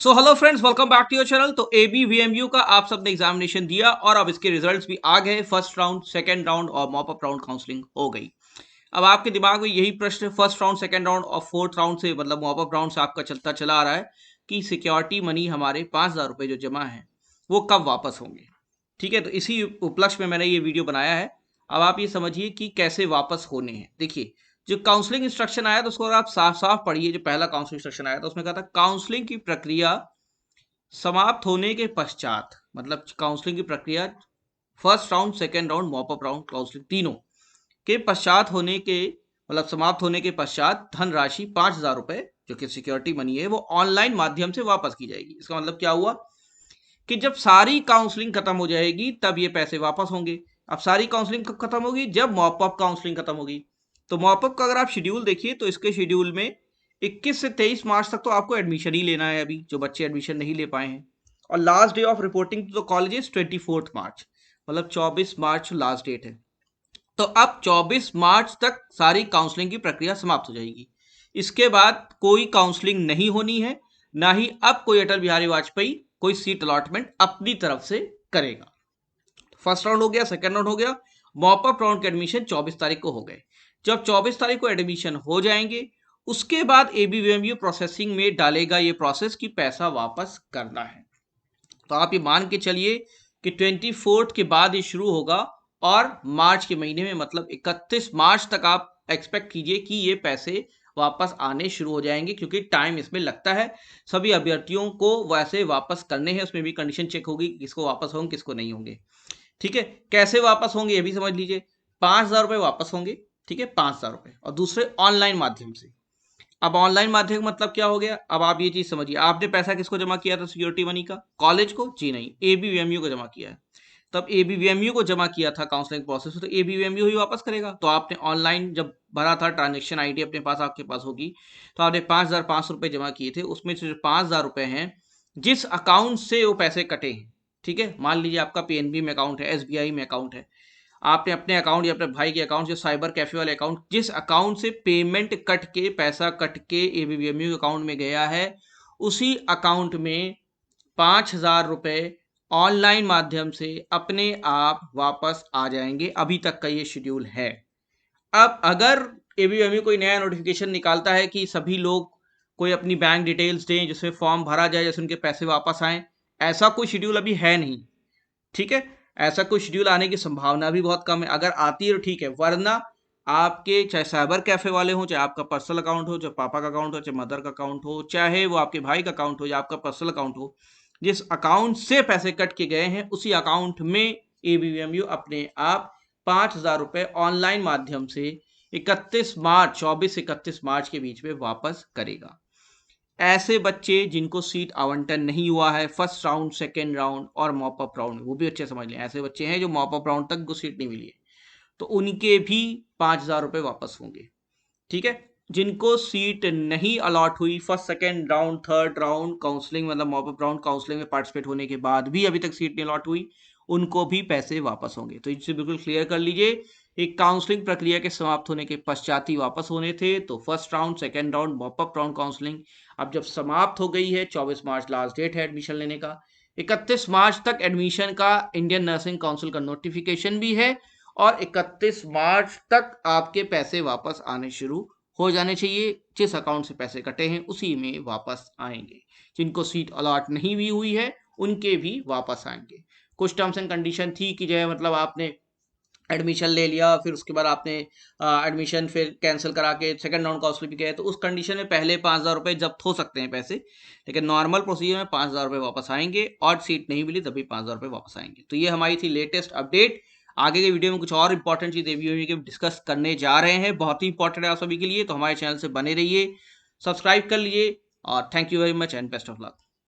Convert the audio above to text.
So hello friends, welcome back to your channel. तो ABVMU का आप सबने एग्जामिनेशन दिया और अब इसके रिजल्ट्स भी आ गए। फर्स्ट राउंड, सेकंड राउंड और मॉप अप राउंड काउंसलिंग हो गई। अब आपके दिमाग में यही प्रश्न फर्स्ट राउंड, सेकंड राउंड और फोर्थ राउंड से मतलब मॉप अप राउंड से आपका चलता चला आ रहा है कि सिक्योरिटी मनी हमारे 5,000 रुपये जो जमा है वो कब वापस होंगे। ठीक है, तो इसी उपलक्ष्य में मैंने ये वीडियो बनाया है। अब आप ये समझिए कि कैसे वापस होने हैं। देखिए, जो काउंसलिंग इंस्ट्रक्शन आया था उसको अगर आप साफ साफ पढ़िए। जो पहला काउंसलिंग इंस्ट्रक्शन आया था उसमें कहा था काउंसलिंग की प्रक्रिया समाप्त होने के पश्चात, मतलब काउंसलिंग की प्रक्रिया first round, second round, mop up round, counselling तीनों के पश्चात होने के मतलब समाप्त होने के पश्चात धनराशि 5,000 रुपए जो कि सिक्योरिटी मनी है वो ऑनलाइन माध्यम से वापस की जाएगी। इसका मतलब क्या हुआ कि जब सारी काउंसलिंग खत्म हो जाएगी तब ये पैसे वापस होंगे। अब सारी काउंसलिंग कब खत्म होगी? जब मॉप अप काउंसलिंग खत्म होगी। तो मॉप अप का अगर आप शेड्यूल देखिए तो इसके शेड्यूल में 21 से 23 मार्च तक तो आपको एडमिशन ही लेना है, अभी जो बच्चे एडमिशन नहीं ले पाए हैं। और last day of reporting to the colleges 24 March, मतलब 24 मार्च लास्ट डेट है। तो अब 24 मार्च तक सारी काउंसलिंग की प्रक्रिया समाप्त हो जाएगी। इसके बाद कोई काउंसलिंग नहीं होनी है, ना ही अब कोई अटल बिहारी वाजपेयी कोई सीट अलॉटमेंट अपनी तरफ से करेगा। फर्स्ट राउंड हो गया, सेकंड राउंड हो गया, मॉप अप राउंड के एडमिशन 24 तारीख को हो गए। जब 24 तारीख को एडमिशन हो जाएंगे उसके बाद ABVMU प्रोसेसिंग में डालेगा ये प्रोसेस कि पैसा वापस करना है। तो आप ये मान के चलिए कि 24 के बाद ये शुरू होगा और मार्च के महीने में मतलब 31 मार्च तक आप एक्सपेक्ट कीजिए कि ये पैसे वापस आने शुरू हो जाएंगे, क्योंकि टाइम इसमें लगता है। सभी अभ्यर्थियों को वैसे वापस करने हैं, उसमें भी कंडीशन चेक होगी किसको वापस होंगे किसको नहीं होंगे। ठीक है, कैसे वापस होंगे ये भी समझ लीजिए। 5,000 रुपये वापस होंगे। ठीक है, 5,000 रुपये, और दूसरे ऑनलाइन माध्यम से। अब ऑनलाइन माध्यम मतलब क्या हो गया? अब आप ये चीज समझिए, आपने पैसा किसको जमा किया था सिक्योरिटी मनी का? कॉलेज को? जी नहीं, ABVMU को जमा किया है। तब ABVMU को जमा किया था काउंसलिंग प्रोसेस में, तो ABVMU ही वापस करेगा। तो आपने ऑनलाइन जब भरा था, ट्रांजेक्शन आईडी अपने पास आपके पास होगी, तो आपने 5,500 रुपये जमा किए थे। उसमें से जो 5,000 रुपये हैं जिस अकाउंट से वो पैसे कटे हैं, ठीक है, मान लीजिए आपका PNB में अकाउंट है, SBI में अकाउंट है, आपने अपने अकाउंट या अपने भाई के अकाउंट, जो साइबर कैफे वाले अकाउंट, जिस अकाउंट से पेमेंट कट के पैसा कट के ABVMU अकाउंट में गया है, उसी अकाउंट में 5,000 रुपये ऑनलाइन माध्यम से अपने आप वापस आ जाएंगे। अभी तक का ये शेड्यूल है। अब अगर ABVMU कोई नया नोटिफिकेशन निकालता है कि सभी लोग कोई अपनी बैंक डिटेल्स दें जिसमें फॉर्म भरा जाए, जैसे उनके पैसे वापस आए, ऐसा कोई शेड्यूल अभी है नहीं। ठीक है, ऐसा कोई शेड्यूल आने की संभावना भी बहुत कम है। अगर आती है तो ठीक है, वरना आपके चाहे साइबर कैफे वाले हो, चाहे आपका पर्सनल अकाउंट हो, चाहे पापा का अकाउंट हो, चाहे मदर का अकाउंट हो, चाहे वो आपके भाई का अकाउंट हो या आपका पर्सनल अकाउंट हो, जिस अकाउंट से पैसे कट के गए हैं उसी अकाउंट में ABVMU अपने आप 5,000 रुपये ऑनलाइन माध्यम से 31 मार्च, 24 से 31 मार्च के बीच में वापस करेगा। ऐसे बच्चे जिनको सीट आवंटन नहीं हुआ है फर्स्ट राउंड, सेकेंड राउंड और मॉप अप राउंड, वो भी अच्छे समझ लें, ऐसे बच्चे हैं जो मॉप अप राउंड तक को सीट नहीं मिली है, तो उनके भी 5,000 रुपये वापस होंगे। ठीक है, जिनको सीट नहीं अलॉट हुई first, second round, third round counselling, मतलब मॉप अप राउंड काउंसलिंग में पार्टिसिपेट होने के बाद भी अभी तक सीट नहीं अलॉट हुई, उनको भी पैसे वापस होंगे। तो इसे बिल्कुल क्लियर कर लीजिए, एक काउंसलिंग प्रक्रिया के समाप्त होने के पश्चात ही वापस होने थे। तो first round, second round, mop up round counselling अब जब समाप्त हो गई है, 24 मार्च लास्ट डेट है एडमिशन लेने का, 31 मार्च तक एडमिशन का इंडियन नर्सिंग काउंसिल का नोटिफिकेशन भी है, और 31 मार्च तक आपके पैसे वापस आने शुरू हो जाने चाहिए। जिस अकाउंट से पैसे कटे हैं उसी में वापस आएंगे। जिनको सीट अलॉट नहीं भी हुई है उनके भी वापस आएंगे। कुछ टर्म्स एंड कंडीशन थी कि जो है मतलब आपने एडमिशन ले लिया, फिर उसके बाद आपने एडमिशन फिर कैंसिल करा के सेकंड राउंड काउंसलिंग भी किया, तो उस कंडीशन में पहले 5,000 रुपये जब्त हो सकते हैं पैसे, लेकिन नॉर्मल प्रोसीजर में 5,000 रुपये वापस आएंगे, और सीट नहीं मिली तभी 5,000 रुपये वापस आएंगे। तो ये हमारी थी लेटेस्ट अपडेट। आगे के वीडियो में कुछ और इंपॉर्टेंट चीज़ ABVMU डिस्कस करने जा रहे हैं, बहुत ही इंपॉर्टेंट है आप सभी के लिए, तो हमारे चैनल से बने रहिए, सब्सक्राइब कर लीजिए, और thank you very much and best of luck.